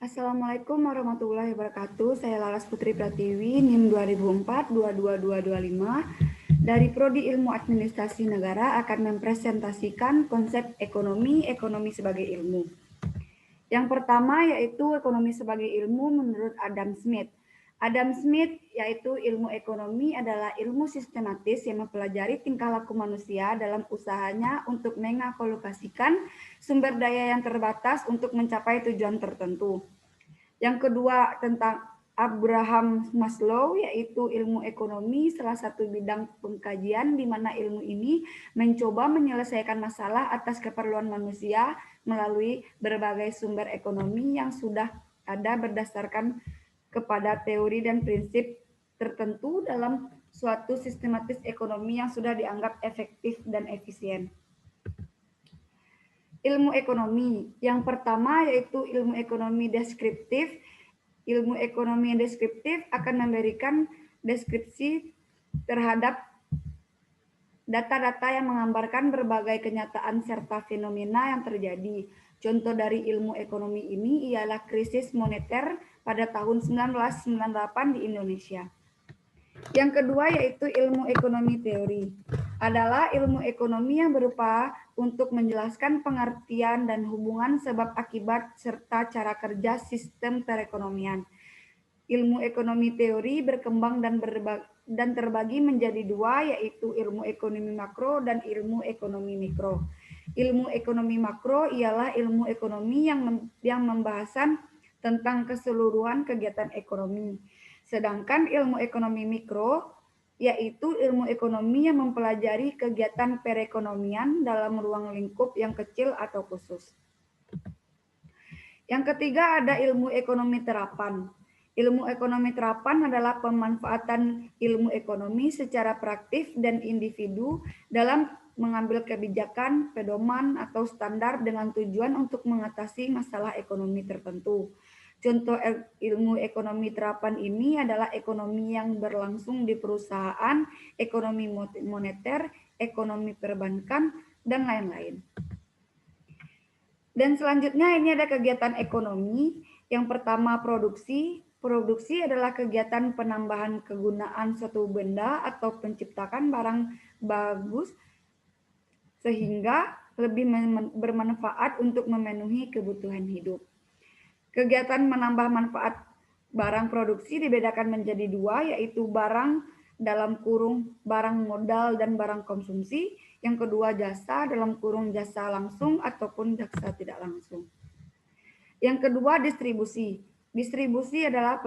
Assalamualaikum warahmatullahi wabarakatuh. Saya Laras Putri Pratiwi, NIM 2004-22225 dari Prodi Ilmu Administrasi Negara akan mempresentasikan konsep ekonomi sebagai ilmu. Yang pertama yaitu ekonomi sebagai ilmu menurut Adam Smith. Adam Smith yaitu ilmu ekonomi adalah ilmu sistematis yang mempelajari tingkah laku manusia dalam usahanya untuk mengalokasikan sumber daya yang terbatas untuk mencapai tujuan tertentu. Yang kedua tentang Abraham Maslow yaitu ilmu ekonomi, salah satu bidang pengkajian di mana ilmu ini mencoba menyelesaikan masalah atas keperluan manusia melalui berbagai sumber ekonomi yang sudah ada berdasarkan kepada teori dan prinsip tertentu dalam suatu sistematis ekonomi yang sudah dianggap efektif dan efisien. Ilmu ekonomi yang pertama yaitu ilmu ekonomi deskriptif. Ilmu ekonomi yang deskriptif akan memberikan deskripsi terhadap data-data yang menggambarkan berbagai kenyataan serta fenomena yang terjadi. Contoh dari ilmu ekonomi ini ialah krisis moneter pada tahun 1998 di Indonesia. Yang kedua yaitu ilmu ekonomi teori. Adalah ilmu ekonomi yang berupa untuk menjelaskan pengertian dan hubungan sebab akibat serta cara kerja sistem perekonomian. Ilmu ekonomi teori berkembang dan terbagi menjadi dua, yaitu ilmu ekonomi makro dan ilmu ekonomi mikro. Ilmu ekonomi makro ialah ilmu ekonomi yang membahasan tentang keseluruhan kegiatan ekonomi. Sedangkan ilmu ekonomi mikro yaitu ilmu ekonomi yang mempelajari kegiatan perekonomian dalam ruang lingkup yang kecil atau khusus. Yang ketiga ada ilmu ekonomi terapan. Ilmu ekonomi terapan adalah pemanfaatan ilmu ekonomi secara praktif dan individu dalam mengambil kebijakan, pedoman, atau standar dengan tujuan untuk mengatasi masalah ekonomi tertentu. Contoh ilmu ekonomi terapan ini adalah ekonomi yang berlangsung di perusahaan, ekonomi moneter, ekonomi perbankan, dan lain-lain. Dan selanjutnya ini ada kegiatan ekonomi. Yang pertama produksi. Produksi adalah kegiatan penambahan kegunaan suatu benda atau penciptakan barang bagus sehingga lebih bermanfaat untuk memenuhi kebutuhan hidup. Kegiatan menambah manfaat barang produksi dibedakan menjadi dua, yaitu barang dalam kurung barang modal dan barang konsumsi. Yang kedua jasa dalam kurung jasa langsung ataupun jasa tidak langsung. Yang kedua distribusi. Distribusi adalah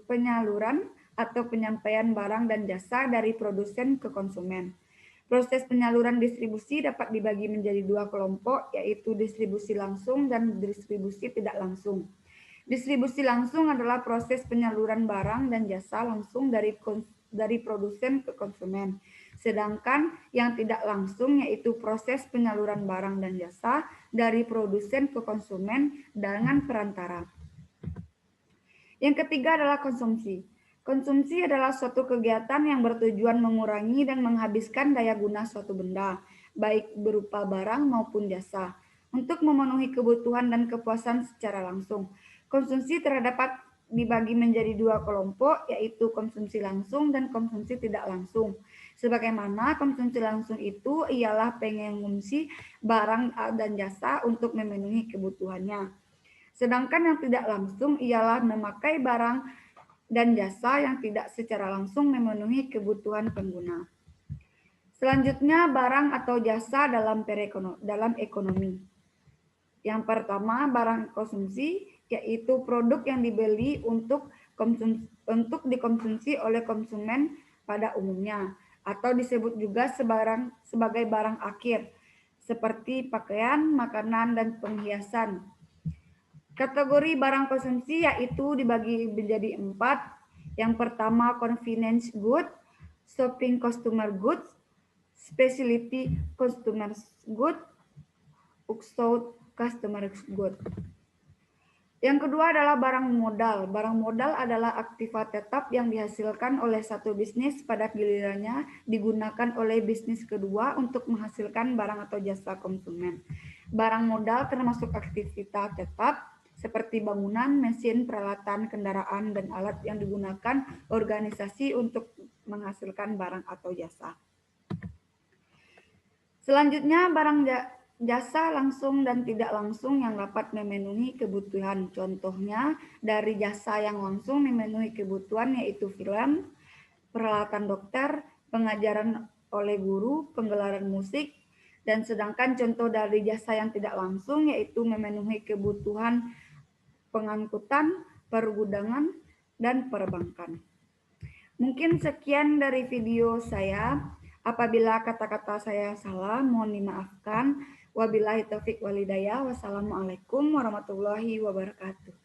penyaluran atau penyampaian barang dan jasa dari produsen ke konsumen. Proses penyaluran distribusi dapat dibagi menjadi dua kelompok, yaitu distribusi langsung dan distribusi tidak langsung. Distribusi langsung adalah proses penyaluran barang dan jasa langsung dari produsen ke konsumen. Sedangkan yang tidak langsung yaitu proses penyaluran barang dan jasa dari produsen ke konsumen dengan perantara. Yang ketiga adalah konsumsi. Konsumsi adalah suatu kegiatan yang bertujuan mengurangi dan menghabiskan daya guna suatu benda, baik berupa barang maupun jasa, untuk memenuhi kebutuhan dan kepuasan secara langsung. Konsumsi terdapat dibagi menjadi dua kelompok, yaitu konsumsi langsung dan konsumsi tidak langsung. Sebagaimana konsumsi langsung itu ialah pengonsumsi barang dan jasa untuk memenuhi kebutuhannya. Sedangkan yang tidak langsung ialah memakai barang dan jasa yang tidak secara langsung memenuhi kebutuhan pengguna. Selanjutnya, barang atau jasa dalam ekonomi. Yang pertama, barang konsumsi, yaitu produk yang dibeli untuk dikonsumsi oleh konsumen pada umumnya, atau disebut juga sebagai barang akhir, seperti pakaian, makanan, dan penghiasan. Kategori barang konsumsi yaitu dibagi menjadi 4. Yang pertama convenience good, shopping consumer goods, specialty consumer good, household customer good. Yang kedua adalah barang modal. Barang modal adalah aktiva tetap yang dihasilkan oleh satu bisnis pada gilirannya digunakan oleh bisnis kedua untuk menghasilkan barang atau jasa konsumen. Barang modal termasuk aktivitas tetap seperti bangunan, mesin, peralatan, kendaraan, dan alat yang digunakan organisasi untuk menghasilkan barang atau jasa. Selanjutnya, barang jasa langsung dan tidak langsung yang dapat memenuhi kebutuhan. Contohnya, dari jasa yang langsung memenuhi kebutuhan yaitu film, peralatan dokter, pengajaran oleh guru, penggelaran musik, dan sedangkan contoh dari jasa yang tidak langsung yaitu memenuhi kebutuhan pengangkutan, pergudangan, dan perbankan. Mungkin sekian dari video saya. Apabila kata-kata saya salah, mohon dimaafkan. Wabillahi taufik walhidayah. Wassalamualaikum warahmatullahi wabarakatuh.